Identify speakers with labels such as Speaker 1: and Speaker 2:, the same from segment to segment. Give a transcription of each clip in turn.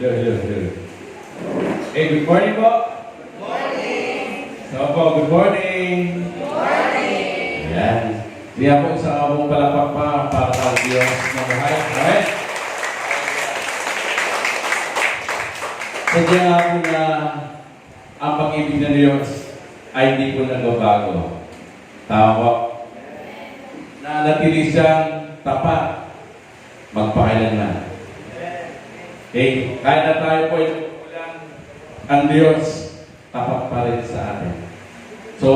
Speaker 1: Hello, hello, hello. Hey, good morning po.
Speaker 2: Good morning!
Speaker 1: So po, good morning.
Speaker 2: Good morning!
Speaker 1: Ayan. Kaya po isang abong palapak pa para sa Diyos na buhay. Amen? Sadya nga po na ang pag-ibig ng Diyos ay hindi po nagbabago. Tama po. Nanatili siyang tapat magpakailanman. Okay? Kahit na tayo po ay kulang, ang Diyos tapat pa rin sa atin. So,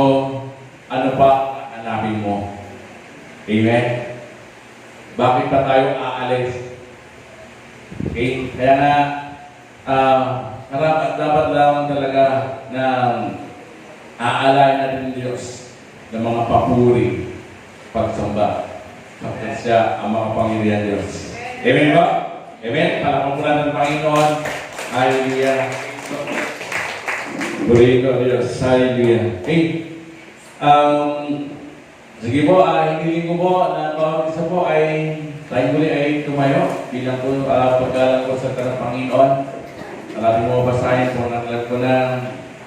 Speaker 1: ano pa hanapin mo? Amen? Bakit pa tayo aalis? Okay? Kaya nga, dapat lang talaga na aalayin natin ng Diyos ng mga papuri, pagsamba, sapagkat siya ang makapangyarihan Diyos. Amen ba? Amen? Palakpan muna ng Panginoon. Hallelujah. Purihin ko Diyos. Hallelujah. Okay. Sige po, hiniling ko po na bawat isa po ay tayo muli ay tumayo bilang po paggalang ko sa Panginoon. Alam mo basahin po naglad ko ng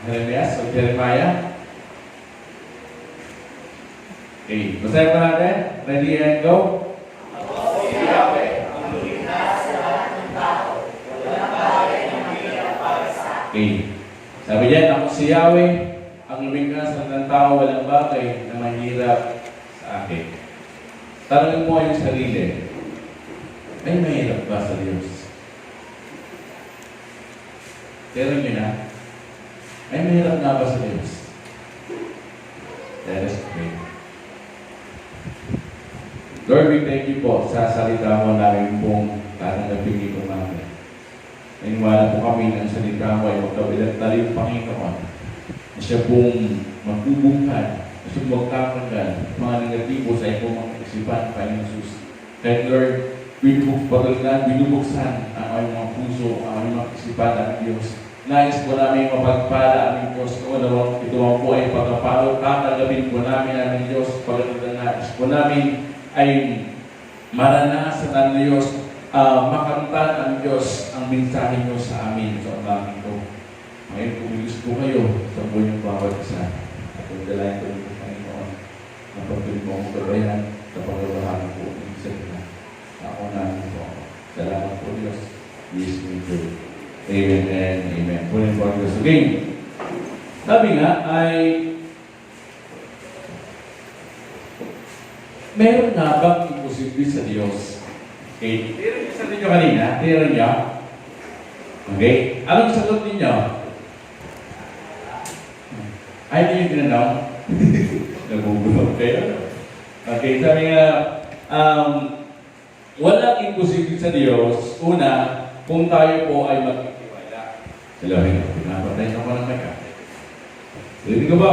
Speaker 1: Jeremias o Jeremiah. Okay, basahin po natin. Ready and go?
Speaker 2: Ako si Yahweh, ang luminas sa lahat ng tao. Walang bagay na mahirap para sa akin.
Speaker 1: Okay. Sabi diyan, ako si Yahweh, ang lumikha sa ng tao, walang bagay na mahirap sa akin. Tanungin mo yung sarili, ay mahirap ba sa Diyos? Pero nyo na, ay mahirap nga ba sa Diyos? Let us pray. Lord, we thank you po sa salita mo namin pong tatanggapin ito namin. Naniwala po kami ng salita mo ay magkabilang talim Panginoon na siya pong magbubukan, na siya magkakagal mga negatibo sa iyong mga isipan, Panginoon Jesus. Kaya Lord, binubuksan ang aming mga puso, ang aming mga isipan ng Diyos. Nais po namin mapagpala aming Diyos. Ito po ay pagkapalo, tatanggapin po namin aming Diyos. Pagkakita nais po namin ay maranasan ang Diyos, makamtan ang Diyos ang mensahe nyo sa amin sa umagang ito. Ngayon, kumilos po kayo sa buhay ng bawat isa. At kung dalayan ko ng Panginoon, na pagpili mo ang kabayan sa pagbabahan po ng isa na. Ako namin po ako. Salamat po Diyos. Yes, we do. Amen and amen. Punin po ang Diyos. Okay. Sabi nga ay meron na bang imposible sa Diyos? Okay. Tira niyo sa ninyo kanina. Tira niyo. Okay. Anong sagot ninyo? Ay, hindi yung tinanong. Nagugulog kayo. Okay. Sabi nga, walang imposible sa Diyos. Una, kung tayo po ay magtitiwala. Salamin ako. Pinapatay na ko ng meka. Rinig ko ba?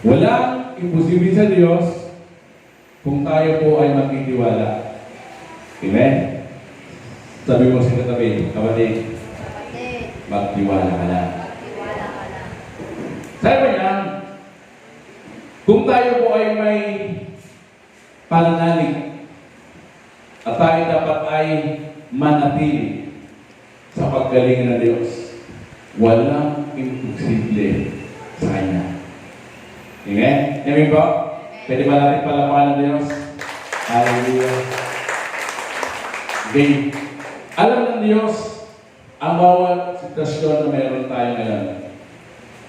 Speaker 1: Walang imposible sa Diyos kung tayo po ay magtitiwala. Amen? Sabi mo sa katabi, kapatid, magtiwala ka lang. Sabi mo yan, kung tayo po ay may pananalig at tayo dapat ay manatili sa paggaling ng Diyos, walang imposible sa Kanya. Amen? Amen po? Pwede ba natin palapakan ng Diyos? Hallelujah. Okay. Alam ng Diyos ang bawat sitwasyon na meron tayo ngayon.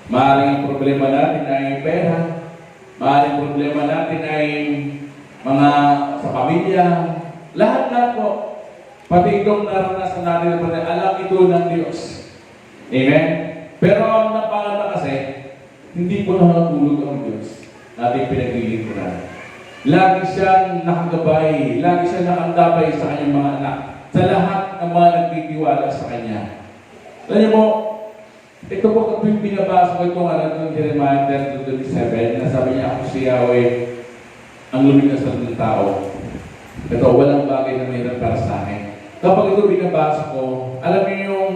Speaker 1: Maaaring ang problema natin ay pera. Maaaring problema natin ay mga sa pamilya. Lahat-lahat po. Pati itong naranasan natin na alam ito ng Diyos. Amen? Pero ang napangalaman kasi, hindi po nakatulog ang Diyos. Ating pinaglilingkuran. Lagi siyang nakagabay, lagi siyang nakandabay sa kanyang mga anak, sa lahat ng mga nagtitiwala sa Kanya. Alam niyo po, ito po kapag binabasa ko itong ng Jeremiah 10:27, na sabi niya, ako si Yahweh, ang luminas ng tao. Ito, walang bagay na mayroon para sa akin. Kapag ito binabasa ko, alam niyo yung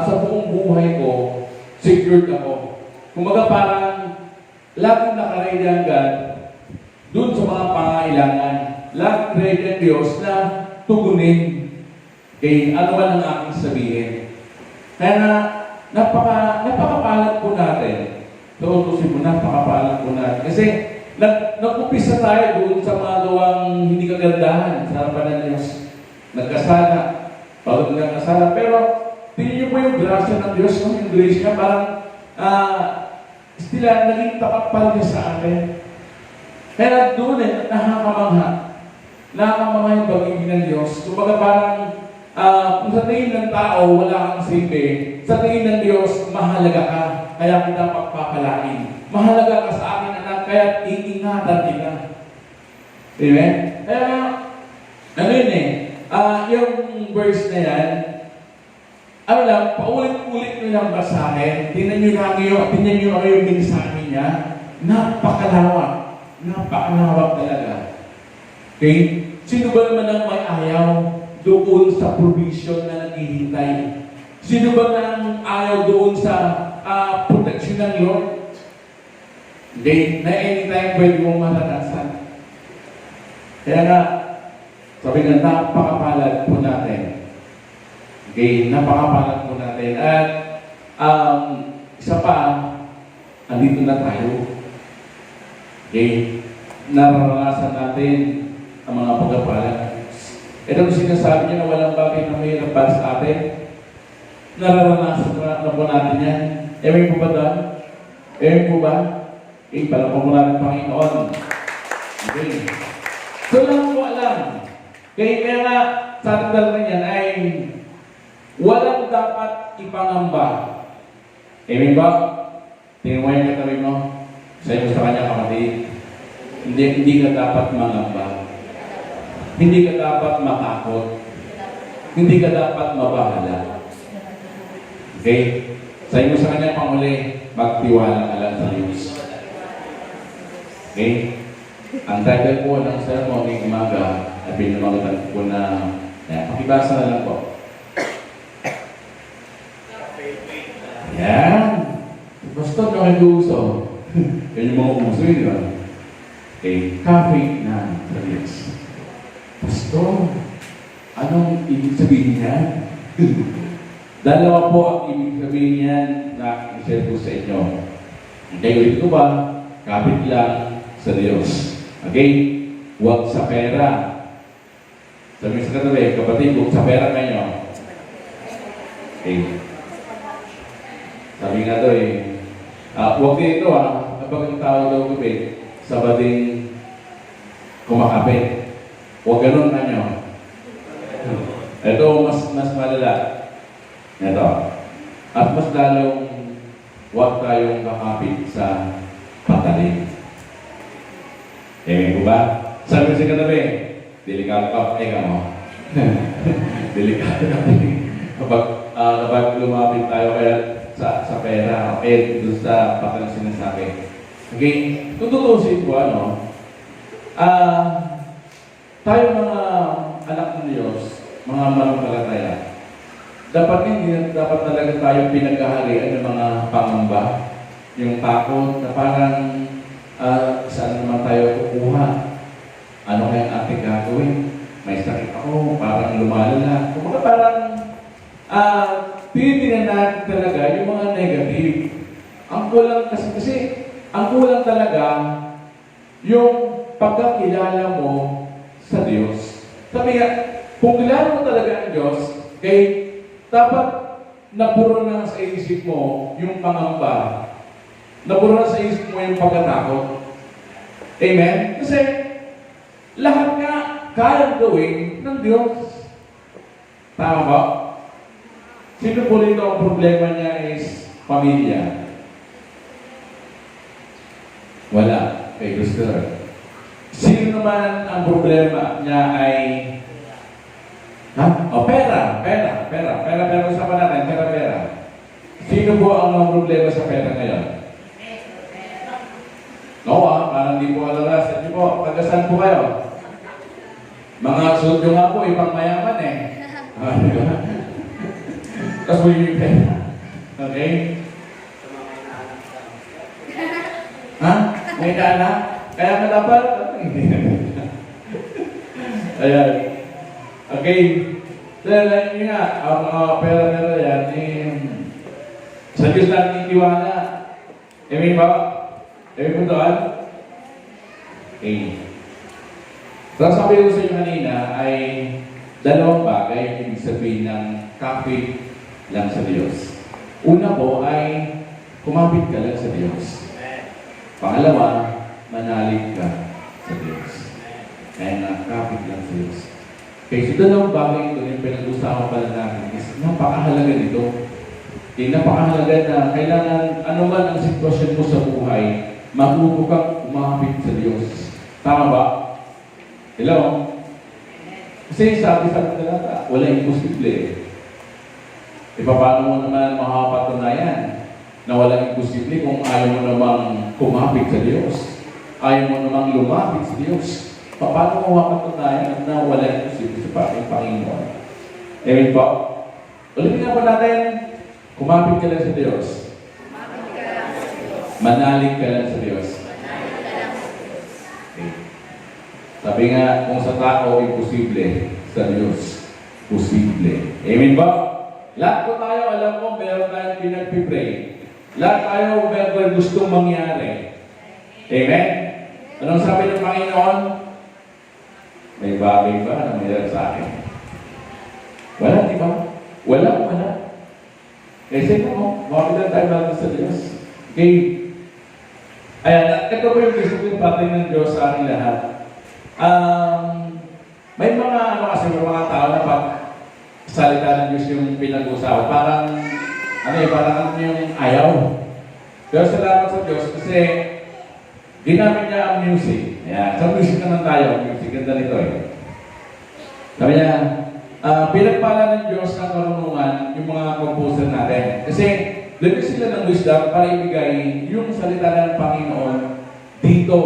Speaker 1: sa buong buhay ko, secured ako. Kumaga parang laging nakaready ang God doon sa mga pangailangan. Laging ready ang Diyos na tugunin kay ano man ang aking sabihin. Kaya na, napakapalad po natin. Tutusin mo, napakapalad po natin. Kasi, nag-upisa tayo doon sa mga gawang hindi kagandahan sa harapan ng Diyos. Nagkasala, pagod nagkasala. Pero, tingnan niyo po yung grasya ng Diyos, no? Yung grace niya, parang, stila, naging tapat pa niya sa atin. Kaya doon nakakamangha. Nakakamangha yung pag-ibig ng Diyos. Kumbaga parang, kung sa tingin ng tao, wala kang silbi. Sa tingin ng Diyos, mahalaga ka. Kaya kita pagpapalain. Mahalaga ka sa akin, anak, kaya iingatan kita. Amen? Kaya, ano yun yung verse na yan, ano lang, paulit-ulit nyo lang basahin. Tingnan nyo yung mensahe niya. Napakalawak. Napakalawak talaga. Okay? Sino ba naman ang may ayaw doon sa provision na naghihintay? Sino ba nang ayaw doon sa protection ng Lord? Hindi, na anytime pwede mong maranasan. Kaya nga, sabi nga, napakapalad po natin. Okay, napakapalad po natin. At isa pa, andito na tayo. Okay, naranasan natin ang mga pagpapalad. Ito ang sinasabi niya na walang bagay na mahirap para sa atin. Naranasan na po natin yan. Ewan po ba doon? Ewan po ba? Okay, pala po muna ng Panginoon. Okay. So lang po alam. Kaya nga, sa ating dalawa niyan ay walang dapat ipangamba. Amen ba? Tingnan mo yung katabi mo. Sa'yo sa kanya kapatid. Hindi ka dapat mangamba. Hindi ka dapat matakot. Hindi ka dapat mabahala. Okay? Sa'yo sa kanya panguli, magtiwala ka lang sa Diyos. Okay? Ang title po ng sermon ng umaga ay pinamagatan po na pakibasa na lang po. Yan. Basta na kayo gusto. Yan yung mga umuso yun, di ba? Okay. Cafe na sa Diyos. Pastor, anong ibig sabihin niya? Dalawa po ang ibig sabihin niyan na i-share ko sa inyo. Okay, ulit ko ba? Kapit lang sa Diyos. Okay? Huwag sa pera. Sabi sa katabi, kapatid, huwag sa pera kayo. Okay. Sabi nga doon huwag dito kapag ang tao daw gabi, sabading kumakapit. Huwag ganun na nyo. Ito, mas malala. Ito. At mas lalong huwag tayong kakapit sa patalim. Ewan ko ba? Sabi sa katabi, delikado ka, mo. Delikado ka. Kapag lumapit tayo kaya sa pera, doon sa patalim sinasabi. Okay? Kung tutusin ko, tayo mga anak ng Diyos, mga mananampalataya, dapat talaga tayo pinaghaharian ng mga pangamba, yung takot na parang saan naman tayo kukuha? Ano kayang ating gagawin? May sakit ako, parang lumalala. Kung parang tinitingnan natin talaga yung mga negative. Ang kulang kasi ang kulang talaga yung pagkakilala mo sa Diyos. Sabi nga, kung kilala mo talaga ang Diyos, dapat napuro na sa isip mo yung pangamba. Napuro na sa isip mo yung pagkatakot. Amen? Kasi lahat nga kayang gawin ng Diyos. Tama ba? Sino po rito ang problema niya is pamilya? Wala. Kay Gusto. Sino naman ang problema niya ay pera. Usapan natin, pera. Sino po ang problema sa pera ngayon? Parang di po alala. Sa inyo po, tagasan po kayo. Mga sundyo nga po, ibang mayaman Tapos mo yung pera. Okay? May anak? Kaya ka dapat? Ayan. Okay. Dahil yun nga, ang mga pera-pera yan, sa Diyos natin tiwala. Amen ba? Amen po doon? Okay. So, sabi ko sa inyo kanina ay dalawang bagay ang ibig sabihin ng kapit lang sa Diyos. Una po ay kumapit ka lang sa Diyos. Pangalawa, manalig ka sa Diyos. Kaya nga, kapit lang sa Diyos. Okay, so dalawang bagay ito yung pinag-usapan pala natin is napakahalaga nito. Okay, napakahalaga na kailangan ano man ang sitwasyon mo sa buhay, matuto kang kumapit sa Diyos. Tama ba? Hello? Kasi sabi sa talata, wala imposible. E paano mo naman makapatunayan na walang imposible kung ayaw mo namang kumapit sa Diyos? Ayaw mo namang lumapit sa Diyos? Paano mo makapatunayan na walang imposible sa ating Panginoon? Amen po? Ulitin nga po natin, kumapit ka lang sa Diyos. Manalig ka lang sa Diyos. Okay. Sabi nga, kung sa tao imposible, sa Diyos, posible. Amen ba? Lahat po tayo, alam mo, meron tayong pinagpipray. Lahat tayo, meron gustong mangyari. Amen? Anong sabi ng Panginoon? May bagay ba na mayroon sa akin? Wala, di ba? Wala. Kasi mo, makapit tayo natin sa Diyos. Okay? Ayan, ito po yung gusto ko patay ng Diyos sa ating lahat. May mga, kasi may mga tao na pag salita ng Diyos yung pinag-usapan. Parang yung ayaw. Pero salamat sa Diyos kasi ginamit niya ang music. Ayan, sa music naman tayo. Music, ganda nito eh. Sabi niya, pinagpala ng Diyos ng karunungan yung mga composer natin. Kasi, lagay sila ng wisdom para ibigay yung salita ng Panginoon dito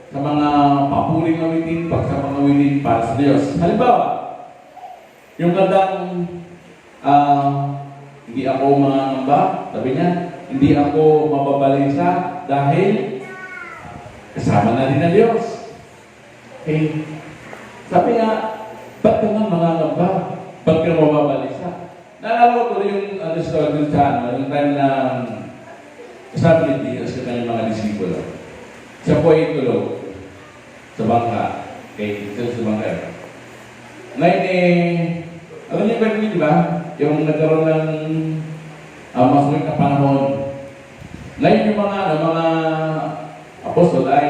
Speaker 1: sa mga papuring awitin, pag sa mga awitin para sa Diyos. Halimbawa, yung kantang hindi ako mangangamba, sabi niya, hindi ako mababalisa dahil kasama na rin ang Diyos. Okay. Sabi nga, ba't ka nga mangangamba? Ba't ka mababalisa? Naalala ko yung story sa yung time na sabi ni Diaz sa kanyang mga disipulo. Siya po ay tulog sa bangka. Okay, sa bangka. Ngayon alam niyo ba di ba? Yung nagkaroon ng masulit na panahon. Ngayon yung mga apostol ay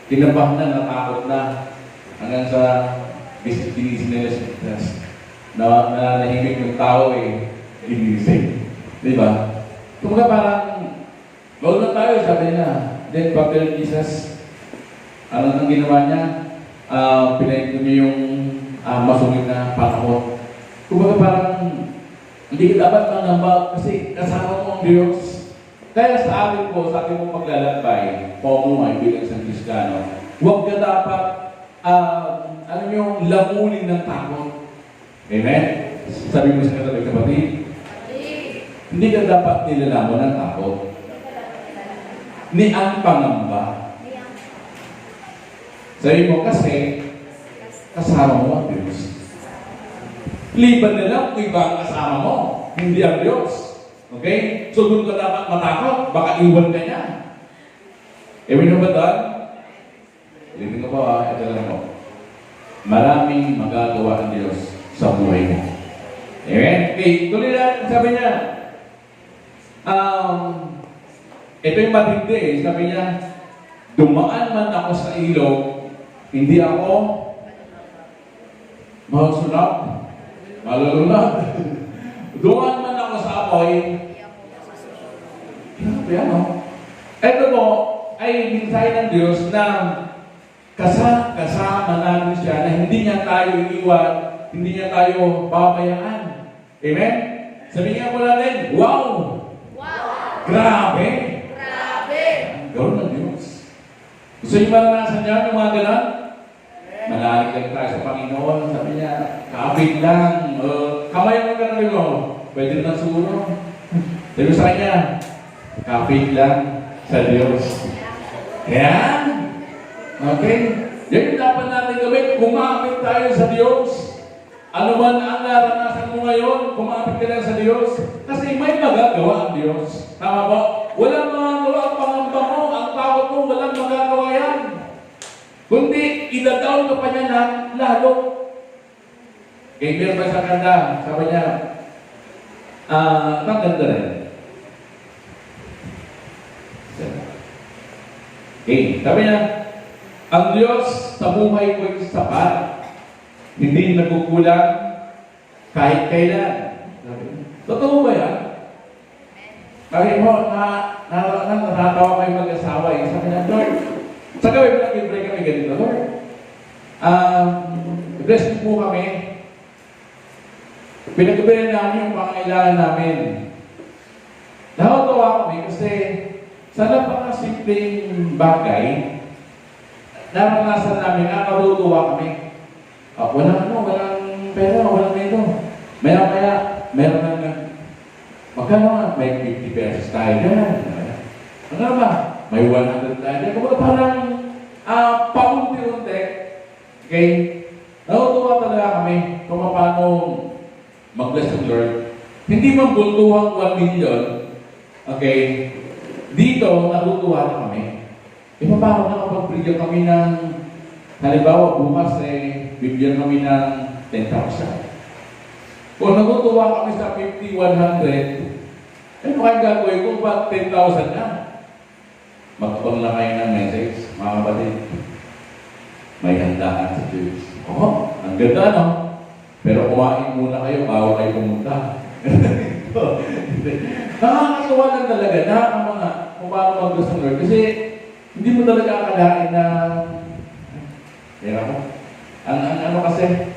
Speaker 1: kinabahan na, natakot na hanggang sa binisip nila sa Pitas. Na nahimik yung tao ginising. Di ba? Kumbaga parang, bawal na tayo, sabi niya. Then, pagkaroon Jesus, ano nang ginawa niya? Pinayin niya yung masungit na panahon. Kumbaga parang, hindi ka dapat mangamba kasi kasama mo ang Diyos. Kaya sa atin po, sa ating mong paglalakbay, pamumuhay bilang isang Kristiyano, huwag ka dapat, yung lamunin ng takot. Amen? Sabi mo sa kapatid, hindi ka dapat nilalamon ng takot. Ni ang pangamba. Sabi mo kasi, kasama mo ang Diyos. Liban na lang kung iba ang kasama mo, hindi ang Diyos. Okay? So doon ka dapat matakot, baka iwan ka niya. Ewan mo ba doon? Liban ko ba? Ito lang mo. Maraming magagawa ang Diyos sa buhay mo. Amen? Okay, tuloy na, sabi niya, ito yung matindi eh. Sabi niya, dumaan man ako sa ilog, hindi ako masunod, malulunod. Dumaan man ako sa apoy, ito po ay minsay ng Diyos na kasama namin siya na hindi niya tayo iiwan, hindi niya tayo babayaan. Amen? Sabihin nga po natin, wow!
Speaker 2: Wow!
Speaker 1: Grabe!
Speaker 2: Grabe!
Speaker 1: Gawin ng Diyos. Gusto niyo maranasan niya yung mga ganon? Malalig lang tayo sa Panginoon. Sabi niya, kapit lang. Kamay mo ka mo. Pwede na siguro. Sabi sa kanya, kapit lang sa Diyos. Yan! Okay? Yan yung dapat natin gawin. Kumapit tayo sa Diyos. Ano man ang naranasan mo ngayon, kumapit ka lang sa Diyos. Kasi may magagawa ang Diyos. Tama ba? Walang magagawa ang pangamba mo, ang takot mo, walang magagawa yan. Kundi, idadaon ka pa niya na lalo. Kaya meron pa sa kanda, sabi niya, ang ganda rin. Okay, sabi niya, ang Diyos sa buhay ko ay sapat. Hindi nagkukulang kahit kailan. Totoo ba yan? Sabi mo, natatawa kayo mag-asawa eh. Sabi na, Lord, sa gawin mo lang i-break kami ganito, Lord. Bless niyo po kami. Pinagkabilan namin yung pangailangan namin. Nakatawa kami kasi sa napakasimpleng bagay, naranasan namin, nakatutuwa kami. Walang pera, walang ito. Maya, meron na magkano nga? May 50 pesos tayo dyan. Ano ba? May 100 tayo dyan. Kung parang paunti-unti, okay, natutuwa talaga kami kung paano mag-bless ng Lord. Hindi man buntuhang 1 million, okay, dito natutuwa na kami. Paano nakapag-bigyan kami ng, halimbawa, bukas bibigyan kami ng 10,000. Kung natutuwa kami sa 50, 100, ano kayong gagawin kung ba 10,000 na? Magpapang lang kayo ng message, mga kapatid. May handaan sa Diyos. Ang ganda, no? Pero kumain muna kayo, bago kayo pumunta. Nakakatuwa lang talaga na ang mga kung paano mag-gusto ng Lord. Kasi hindi mo talaga akalain na mo. Ang ano kasi,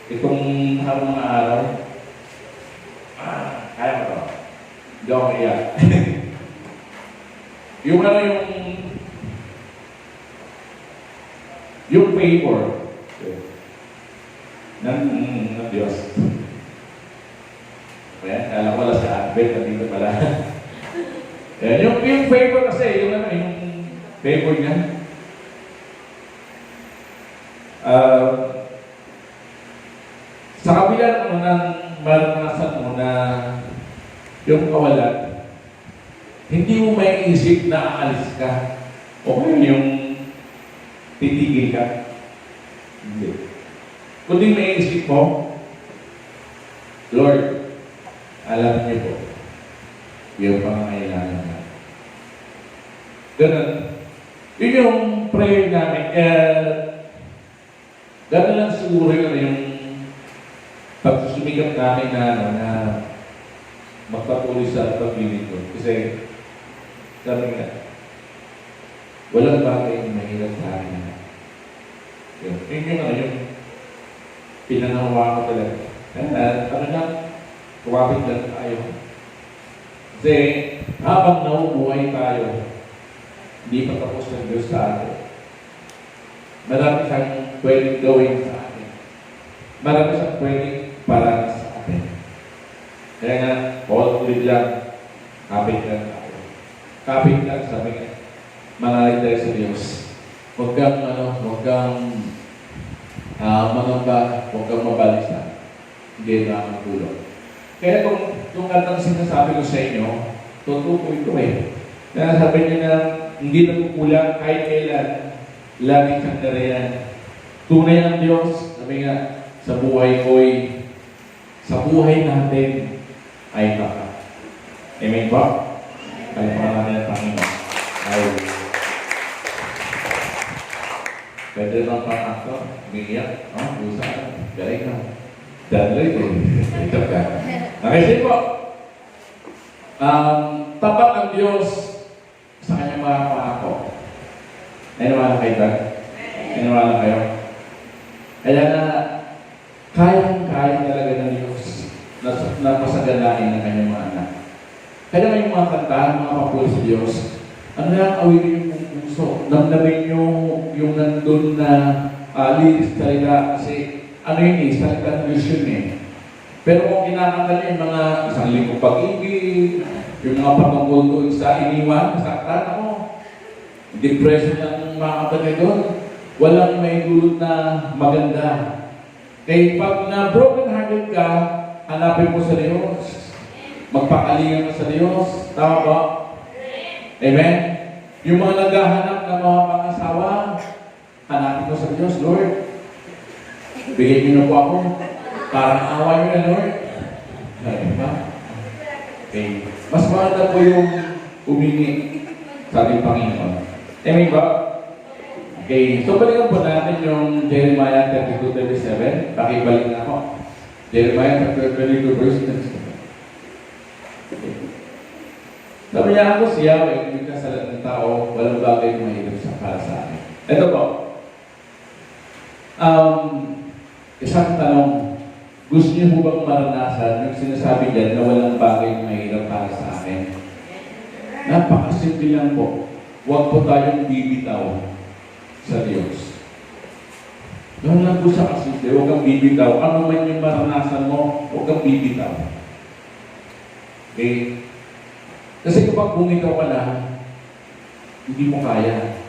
Speaker 1: itong harong mga araw, kaya mo to. Hindi ako iyak. Yung ano yung favor ng Diyos. Ayan, alam ko lang sa Advent, nandito pala. Ayan, yung favor kasi, yung favor niya. Sa kabila ng maranasan mo na yung kawalan, hindi mo may isip na aalis ka. O kaya yung titigil ka. Hindi. Kundi may isip mo, Lord, alam niyo po, yung pangangailangan natin. Ganun. Yun yung prayer namin. Ganun lang siguro yung pagsusumikap namin na magpatuloy sa paglilingkod. Kasi, sabi nga, walang bagay na mahirap sa akin. Yun yung pinanawa ko talaga. Kumapit lang tayo. Kasi, habang nabubuhay tayo, hindi pa tapos ng Diyos sa atin. Marami siyang pwedeng gawin sa atin. Marami siyang pwedeng para sa atin. Kaya nga, all ulit lang, kapit lang tayo. Kapit lang, sabi nga, manalig tayo sa Diyos. Huwag kang mangamba, huwag kang mabalisa. Hindi na ang tulong. Kaya kung katang sinasabi ko sa inyo, totoo po ito Kaya sabi niya na hindi nagkukulang kahit kailan, laging sandarian. Tunay ang Diyos, sabi nga, sa buhay ko'y, sa buhay natin ay tapat. Amen ba? Kalimutan natin ang Panginoon. Ay, pwede lang pang akto, umiiyak, usa, galing ka. Dadlay ko. Ito ka. Okay, po. Tapat ang Diyos sa kanyang mga pangako. Naniwala kayo ba? Naniwala kayo? Kaya na, kayang-kaya talaga ng Diyos na pasagalain ng kanyang mga anak. Kaya may mga kanta, mga papul sa Diyos, ano na awitin yung puso? Namnamin yung nandun na liris talaga kasi ano yun salita ng Diyos yun Pero kung kinakanta niya yung mga isang lingkong pag-ibig, yung mga patungkol doon sa iniwan, saktan ako. Depression ang makakatagay doon. Walang may dulot na maganda. Kaya pag na broken hearted ka, hanapin mo sa Diyos. Magpakalingan ka sa Diyos. Tama ba? Amen? Yung mga naghahanap ng mga pangasawa, hanapin ko sa Diyos, Lord. Bigyan niyo na po ako. Parang awa niyo na, Lord. Diba? Okay. Mas maganda po yung humingi sa ating Panginoon. Amen ba? Okay. So, balikan po natin yung Jeremiah 32:37. Pakibalik na ako. Jeremiah 32 verse 37. Okay. Sabi niya ako siya, may kumita sa lahat ng tao, walang bagay na mahirap sa para sa akin. Ito po. Isang tanong, gusto niyo po bang maranasan yung sinasabi dyan na walang bagay na mahirap para sa akin? Napakasimple lang po. Huwag po tayong bibitaw sa Diyos. Doon lang po sa kasimple, huwag kang bibitaw. Ano man yung maranasan mo, huwag kang bibitaw. Okay? Kasi kapag bumitaw ka na, hindi mo kaya.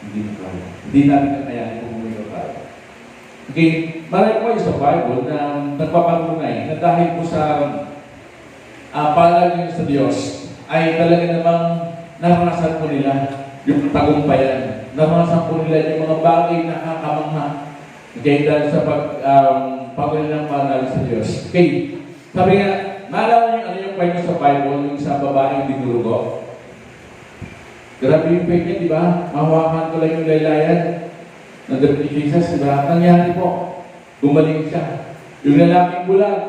Speaker 1: Hindi mo kaya. Hindi natin kakayanin kung bumitaw tayo. Okay, marami po sa Bible na nagpapatunay na dahil po sa palagay sa Diyos ay talaga namang naranasan po nila yung tagumpayan. Naranasan po nila yung mga bagay na nakakamangha. Okay, dahil sa pagpagulit ng palagay sa Diyos. Okay, sabi nga, naalala niyo ano yung kwento sa Bible, yung sa babaeng dinurugo? Grabe yung faith niya, di ba? Mahawakan ko lang yung laylayan ng David Jesus, di ba? Nangyari po. Gumaling siya. Yung lalaking bulag,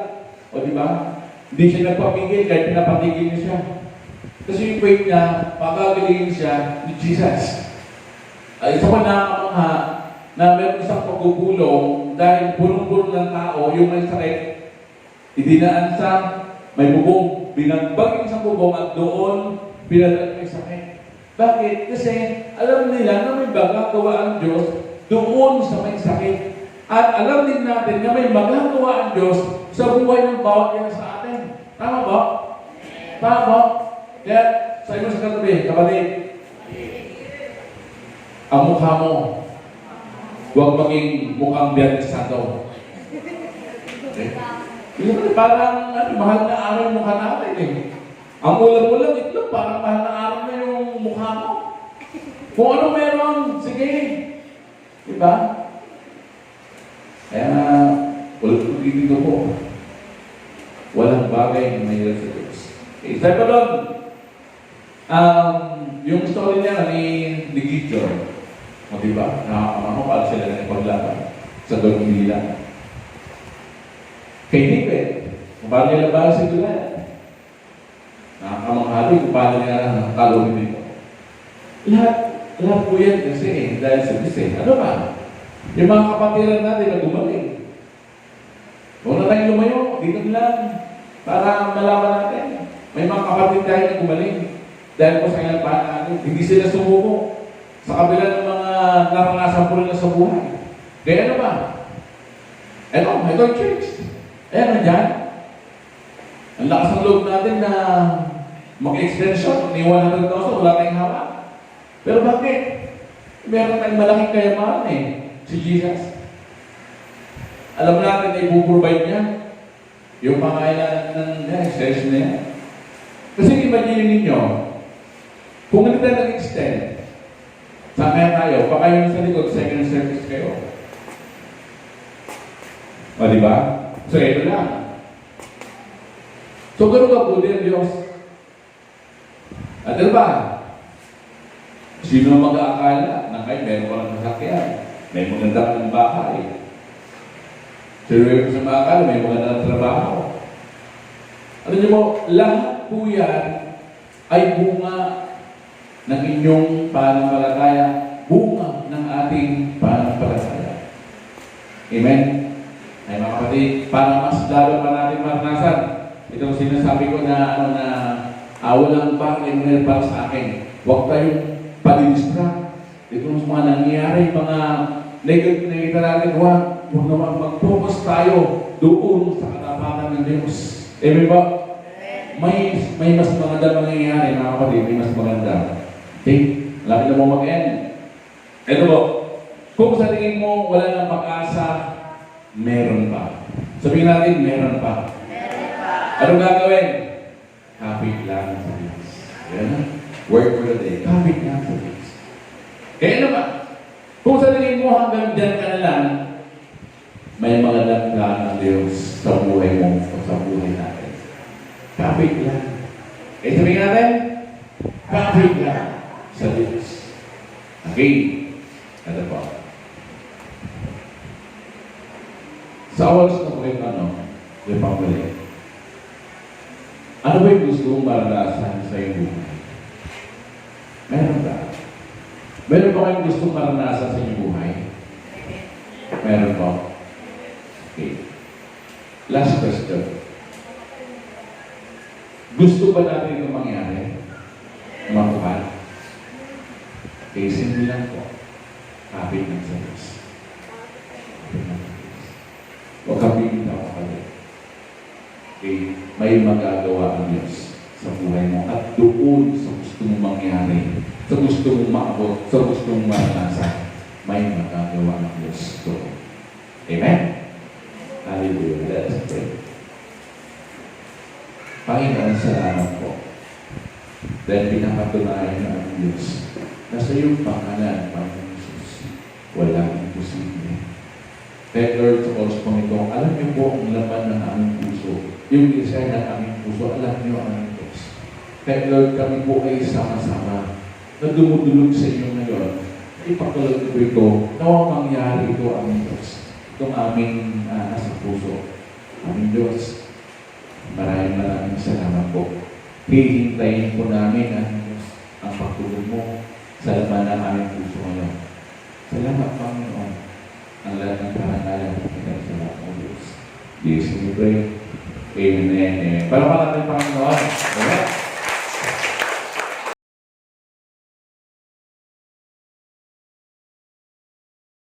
Speaker 1: o di ba? Hindi siya nagpapigil kahit pinapatigil niya siya. Kasi yung faith niya, pagagalingin siya ni Jesus. Ay, isa pa nakamangha na meron isang pagugulong dahil punong-puno ng tao, yung may sakit, idinaan sa may bubong, binagbagin sa bubong at doon pinalag may sakit. Bakit? Kasi alam nila na may magagawa ang Diyos doon sa may sakit. At alam din natin na may magagawa ang Diyos sa buhay ng bawat isa sa atin. Tama ba? Tama ba? Kaya sa iyo sa katabi, kapatid, ang mukha mo, huwag maging mukhang Biyernes Santo. Okay? Parang mahal na araw yung mukha natin eh. Ang ulam-ulam, itlog, parang mahal na araw na yung mukha mo. Kung ano meron, sige. Diba? Kaya ulit-ulit ko po. Walang bagay na mahirap sa Diyos. Okay, isa pa doon. Yung story niya ni Gideon. O diba? Nakakamang ko para sila na ipaglaban sa doon nila. Kay David, kung paano niya labanan si Goliath. Nakakamahali kung paano niya talunin dito. Lahat po yan kasi dahil sa Diyos. Ano ba? Yung mga kapatiran natin na gumaling. Huwag na tayong lumayo, dito lang para malaman natin. May mga kapatid tayo na gumaling dahil po sa kanilang pahan natin. Hindi sila sumuko sa kabila ng mga naranasan po nila sa buhay. Kaya ano ba? Ito yung church. Ayan, nandiyan. Ang lakas ng loob natin na mag-extension, ni 100,000, wala tayong hawak. Pero bakit? Meron tayong malaking kayamanan eh, si Jesus. Alam natin na ipuprovide niya yung pangailangan ng extension na yan. Kasi imagine ninyo, kung hindi tayo nag-extend, saan kaya tayo? Pa kayo sa likod, second service kayo. O, diba? So, ito lang. So, ganun ka po din, Diyos. At ba? Sino mag-aakala na kayo meron ka ng sasakyan, may magandang bahay. Sino sa mga akala, may magandang trabaho. Alam niyo po, lahat po yan ay bunga ng inyong pananampalataya, bunga ng ating pananampalataya. Amen? Ay mga kapatid, para mas lalo pa natin maranasan, itong sinasabi ko na walang bagay na para sa akin. Huwag tayong palidistract. Itong mga nangyayari, mga negative na kita natin, huwag naman mag-focus tayo doon sa katapatan ng Diyos. Amen ba? May mas maganda mangyayari, mga kapatid, may mas maganda. Okay? Laki na mo mag-end. Ito po, kung sa tingin mo wala nang pag-asa, meron pa. Sabihin natin, meron pa. Anong gagawin? Kapit lang sa Diyos. Yan na. Word for the day. Kapit lang sa Diyos. Kaya naman, kung sa tingin mo hanggang dyan ka na lang, may mga naglaan ng Diyos sa buhay mo o sa buhay natin. Kapit lang. Kaya sabihin natin, kapit lang sa Diyos. Okay. Ito po. Sa oras na po yung pambalik. Ano ba yung gusto mong maranasan sa iyong buhay? Meron ba? Meron ba kayong gusto maranasan sa iyong buhay? Meron po. Okay. Last question. Gusto ba natin itong mangyari? Makuha? Okay, simple lang po. Kapit ng sa Diyos. Kapit ng sa Diyos. Huwag kapit na kapatid. Okay, may magagawa ang Diyos sa buhay mo at doon sa gusto mong mangyari, sa gusto mong maabot, sa gusto mong maranasan, may magagawa ang Diyos doon. Amen? Hallelujah. Let us pray. Panginoon, salamat po. Dahil pinapatunayan na ang Diyos na sa iyong pangalan, Panginoon Jesus, walang imposible. Thank Lord sa oras po ito. Alam niyo po ang laman ng aming puso. Yung design ng aming puso, alam niyo ang aming Diyos. Thank Lord, kami po ay sama-sama na dumudulog sa inyo ngayon. Ipagkalog ko ito. Nawang mangyari ito, aming Diyos. Itong aming nasa puso. Aming Diyos, maraming salamat po. Hihintayin po namin, aming Diyos, ang pagtulog mo sa laman ng aming puso ngayon. Salamat, Panginoon. Ang lahat ng karangalan ng salamat ng Diyos. Yes, we pray. Amen. Para natin, Panginoon. Amen.